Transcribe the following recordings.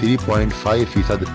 3.5%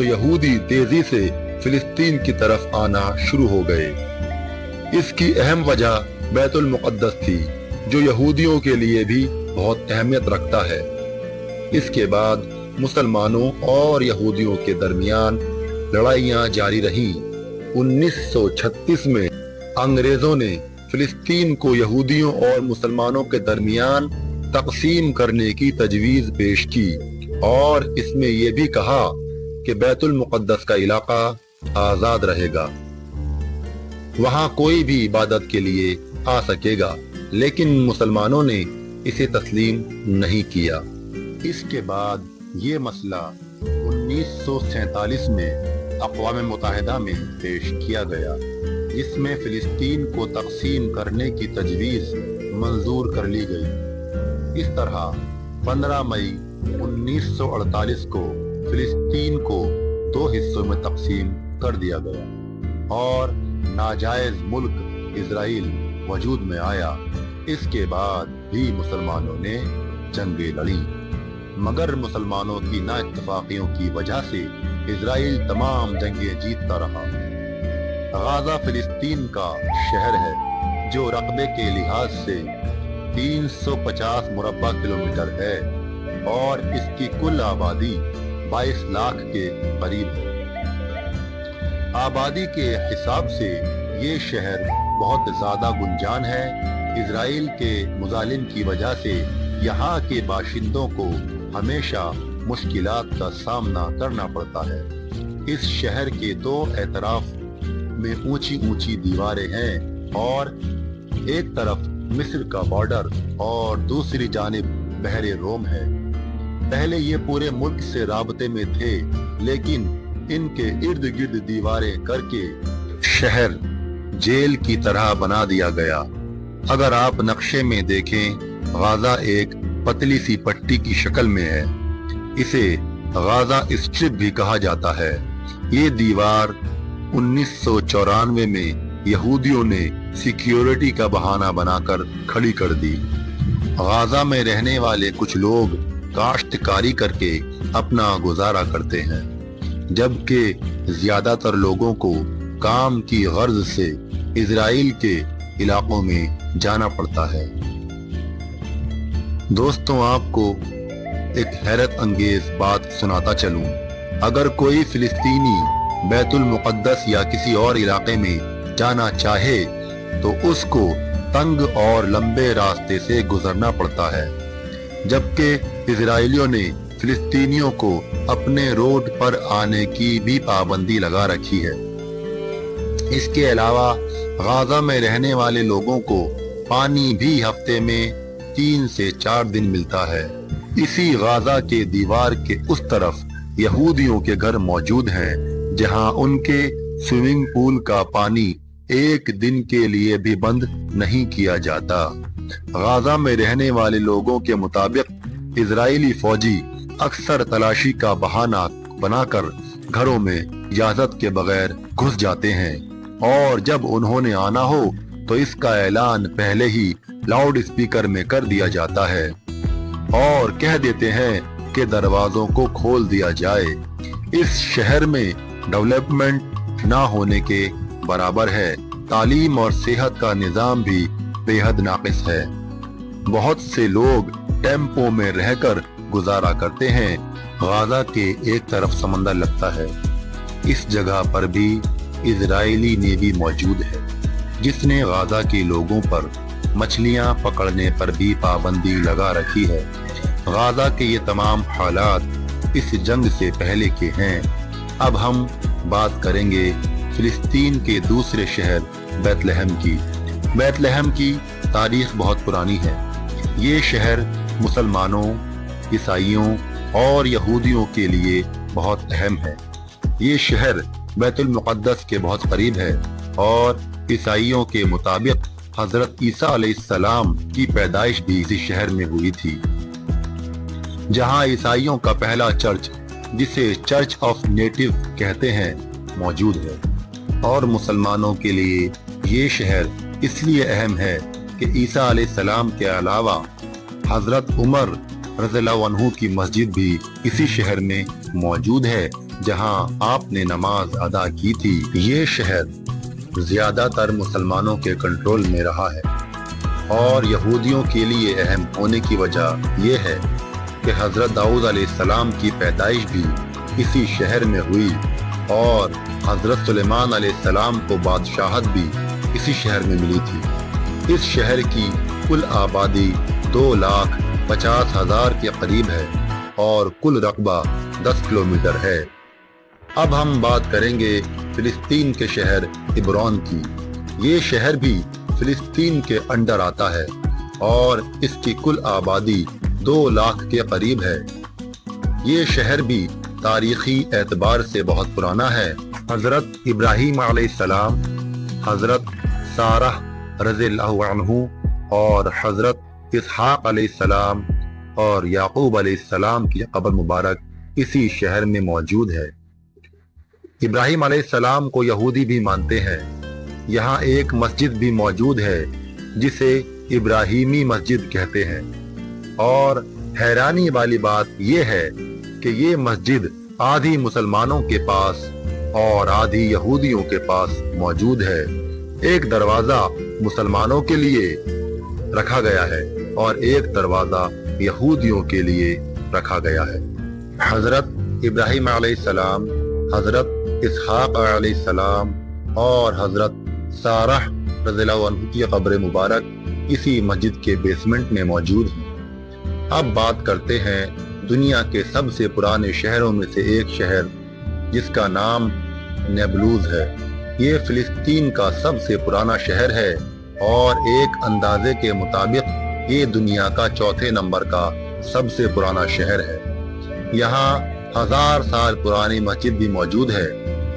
تو یہودی تیزی سے فلسطین کی طرف آنا شروع ہو گئے۔ اس کی اہم وجہ بیت المقدس تھی، جو یہودیوں کے لیے بھی بہت اہمیت رکھتا ہے۔ اس کے بعد مسلمانوں اور یہودیوں کے درمیان لڑائیاں جاری رہیں۔ 1936 میں انگریزوں نے فلسطین کو یہودیوں اور مسلمانوں کے درمیان تقسیم کرنے کی تجویز پیش کی اور اس میں یہ بھی کہا کہ بیت المقدس کا علاقہ آزاد رہے گا، وہاں کوئی بھی عبادت کے لیے آ سکے گا، لیکن مسلمانوں نے اسے تسلیم نہیں کیا۔ اس کے بعد یہ مسئلہ 1947 میں اقوام متحدہ میں پیش کیا گیا، جس میں فلسطین کو تقسیم کرنے کی تجویز منظور کر لی گئی۔ اس طرح 15 مئی 1948 کو فلسطین کو 2 حصوں میں تقسیم کر دیا گیا اور ناجائز ملک اسرائیل وجود میں آیا۔ اس کے بعد بھی مسلمانوں نے جنگیں لڑیں، مگر مسلمانوں کی نااتفاقیوں کی وجہ سے اسرائیل تمام جنگیں جیتتا رہا۔ غازہ فلسطین کا شہر ہے جو رقبے کے لحاظ سے 350 مربع کلومیٹر ہے اور اس کی کل آبادی 22 لاکھ کے قریب ہے۔ آبادی کے حساب سے یہ شہر بہت زیادہ گنجان ہے۔ اسرائیل کے مظالم کی وجہ سے یہاں کے باشندوں کو ہمیشہ مشکلات کا سامنا کرنا پڑتا ہے۔ اس شہر کے 2 اطراف میں اونچی اونچی دیواریں ہیں اور ایک طرف مصر کا بارڈر اور دوسری جانب بحر روم ہے۔ پہلے یہ پورے ملک سے رابطے میں تھے، لیکن ان کے ارد گرد دیواریں کر کے شہر جیل کی طرح بنا دیا گیا۔ اگر آپ نقشے میں دیکھیں، غازہ ایک پتلی سی پٹی کی شکل میں ہے۔ اسے غازہ اسٹرپ بھی کہا جاتا ہے۔ یہ دیوار 1994 میں یہودیوں نے سیکیورٹی کا بہانہ بنا کر کھڑی کر دی۔ غازہ میں رہنے والے کچھ لوگ کاشتکاری کر کے اپنا گزارا کرتے ہیں، جبکہ زیادہ تر لوگوں کو کام کی غرض سے اسرائیل کے علاقوں میں جانا پڑتا ہے۔ دوستوں، آپ کو ایک حیرت انگیز بات سناتا چلوں۔ اگر کوئی فلسطینی بیت المقدس یا کسی اور علاقے میں جانا چاہے تو اس کو تنگ اور لمبے راستے سے گزرنا پڑتا ہے، جبکہ اسرائیلیوں نے فلسطینیوں کو اپنے روڈ پر آنے کی بھی پابندی لگا رکھی ہے۔ اس کے علاوہ غازہ میں رہنے والے لوگوں کو پانی بھی ہفتے میں 3 سے 4 دن ملتا ہے۔ اسی غازہ کے دیوار کے اس طرف یہودیوں کے گھر موجود ہیں، جہاں ان کے سوئمنگ پول کا پانی ایک دن کے لیے بھی بند نہیں کیا جاتا۔ غازہ میں رہنے والے لوگوں کے مطابق اسرائیلی فوجی اکثر تلاشی کا بہانہ بنا کر گھروں میں اجازت کے بغیر گھس جاتے ہیں، اور جب انہوں نے آنا ہو تو اس کا اعلان پہلے ہی لاؤڈ اسپیکر میں کر دیا جاتا ہے اور کہہ دیتے ہیں کہ دروازوں کو کھول دیا جائے۔ اس شہر میں ڈیولپمنٹ نہ ہونے کے برابر ہے۔ تعلیم اور صحت کا نظام بھی بے حد ناقص ہے۔ بہت سے لوگ ٹیمپو میں رہ کر گزارا کرتے ہیں۔ غازہ کے ایک طرف سمندر لگتا ہے۔ اس جگہ پر بھی اسرائیلی نیوی موجود ہے، جس نے غازہ کے لوگوں پر مچھلیاں پکڑنے پر بھی پابندی لگا رکھی ہے۔ غازہ کے یہ تمام حالات اس جنگ سے پہلے کے ہیں۔ اب ہم بات کریں گے فلسطین کے دوسرے شہر بیت لحم کی۔ بیت لحم کی تاریخ بہت پرانی ہے۔ یہ شہر مسلمانوں، عیسائیوں اور یہودیوں کے لیے بہت اہم ہے۔ یہ شہر بیت المقدس کے بہت قریب ہے اور عیسائیوں کے مطابق حضرت عیسیٰ علیہ السلام کی پیدائش بھی اسی شہر میں ہوئی تھی، جہاں عیسائیوں کا پہلا چرچ، جسے چرچ آف نیٹو کہتے ہیں، موجود ہے۔ اور مسلمانوں کے لیے یہ شہر اس لیے اہم ہے کہ عیسیٰ علیہ السلام کے علاوہ حضرت عمر رضی اللہ عنہ کی مسجد بھی اسی شہر میں موجود ہے، جہاں آپ نے نماز ادا کی تھی، یہ شہر زیادہ تر مسلمانوں کے کنٹرول میں رہا ہے، اور یہودیوں کے لیے اہم ہونے کی وجہ یہ ہے کہ حضرت داؤد علیہ السلام کی پیدائش بھی اسی شہر میں ہوئی، اور حضرت سلیمان علیہ السلام کو بادشاہت بھی اسی شہر میں ملی تھی۔ اس شہر کی کل آبادی 2,50,000 کے قریب ہے اور کل رقبہ 10 کلومیٹر ہے۔ اب ہم بات کریں گے فلسطین کے شہر عبرون کی۔ یہ شہر بھی فلسطین کے انڈر آتا ہے اور اس کی کل آبادی 2 لاکھ کے قریب ہے۔ یہ شہر بھی تاریخی اعتبار سے بہت پرانا ہے۔ حضرت ابراہیم علیہ السلام، حضرت سارہ رضی اللہ عنہ اور حضرت اسحاق علیہ السلام اور یعقوب علیہ السلام کی قبر مبارک اسی شہر میں موجود ہے۔ ابراہیم علیہ السلام کو یہودی بھی مانتے ہیں۔ یہاں ایک مسجد بھی موجود ہے جسے ابراہیمی مسجد کہتے ہیں، اور حیرانی والی بات یہ ہے کہ یہ مسجد آدھی مسلمانوں کے پاس اور آدھی یہودیوں کے پاس موجود ہے۔ ایک دروازہ مسلمانوں کے لیے رکھا گیا ہے اور ایک دروازہ یہودیوں کے لیے رکھا گیا ہے۔ حضرت ابراہیم علیہ السلام، حضرت اسحاق علیہ السلام اور حضرت سارہ رضی اللہ عنہ کی قبر مبارک اسی مسجد کے بیسمنٹ میں موجود ہیں۔ اب بات کرتے ہیں دنیا کے سب سے پرانے شہروں میں سے ایک شہر جس کا نام نیبلوز ہے۔ یہ فلسطین کا سب سے پرانا شہر ہے اور ایک اندازے کے مطابق یہ دنیا کا 4تھے نمبر کا سب سے پرانا شہر ہے۔ یہاں 1000 سال پرانی مسجد بھی موجود ہے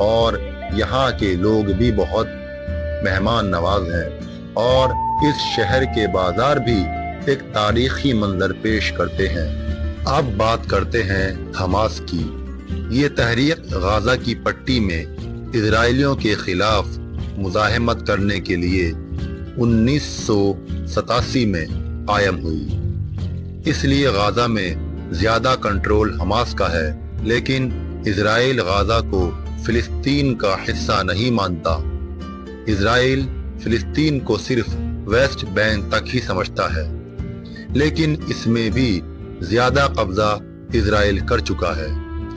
اور یہاں کے لوگ بھی بہت مہمان نواز ہیں، اور اس شہر کے بازار بھی ایک تاریخی منظر پیش کرتے ہیں۔ اب بات کرتے ہیں حماس کی۔ یہ تحریک غزہ کی پٹی میں اسرائیلیوں کے خلاف مزاحمت کرنے کے لیے 1987 میں قائم ہوئی۔ اس لیے غزہ میں زیادہ کنٹرول حماس کا ہے، لیکن اسرائیل غزہ کو فلسطین کا حصہ نہیں مانتا۔ اسرائیل فلسطین کو صرف ویسٹ بینک تک ہی سمجھتا ہے، لیکن اس میں بھی زیادہ قبضہ اسرائیل کر چکا ہے۔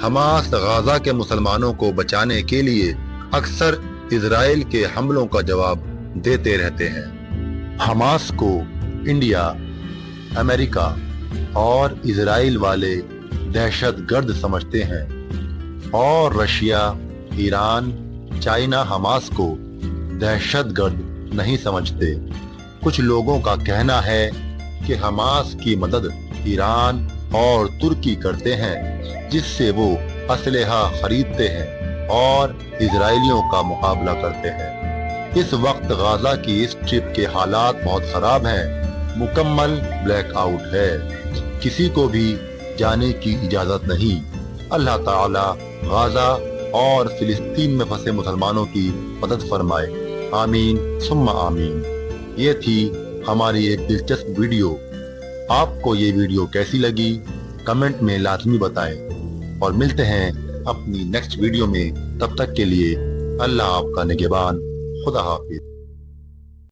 حماس غزہ کے مسلمانوں کو بچانے کے لیے اکثر اسرائیل کے حملوں کا جواب دیتے رہتے ہیں۔ حماس کو انڈیا، امریکہ اور اسرائیل والے دہشت گرد سمجھتے ہیں، اور رشیا، ایران، چائنا حماس کو دہشت گرد نہیں سمجھتے۔ کچھ لوگوں کا کہنا ہے کہ حماس کی مدد ایران اور ترکی کرتے ہیں، جس سے وہ اسلحہ خریدتے ہیں اور اسرائیلیوں کا مقابلہ کرتے ہیں۔ اس وقت غزہ کی اس ٹرپ کے حالات بہت خراب ہیں، مکمل بلیک آؤٹ ہے، کسی کو بھی جانے کی اجازت نہیں۔ اللہ تعالی غزہ اور فلسطین میں پھنسے مسلمانوں کی مدد فرمائے، آمین ثم آمین۔ یہ تھی ہماری ایک دلچسپ ویڈیو۔ آپ کو یہ ویڈیو کیسی لگی کمنٹ میں لازمی بتائیں، اور ملتے ہیں اپنی نیکسٹ ویڈیو میں۔ تب تک کے لیے اللہ آپ کا نگہبان، خدا حافظ۔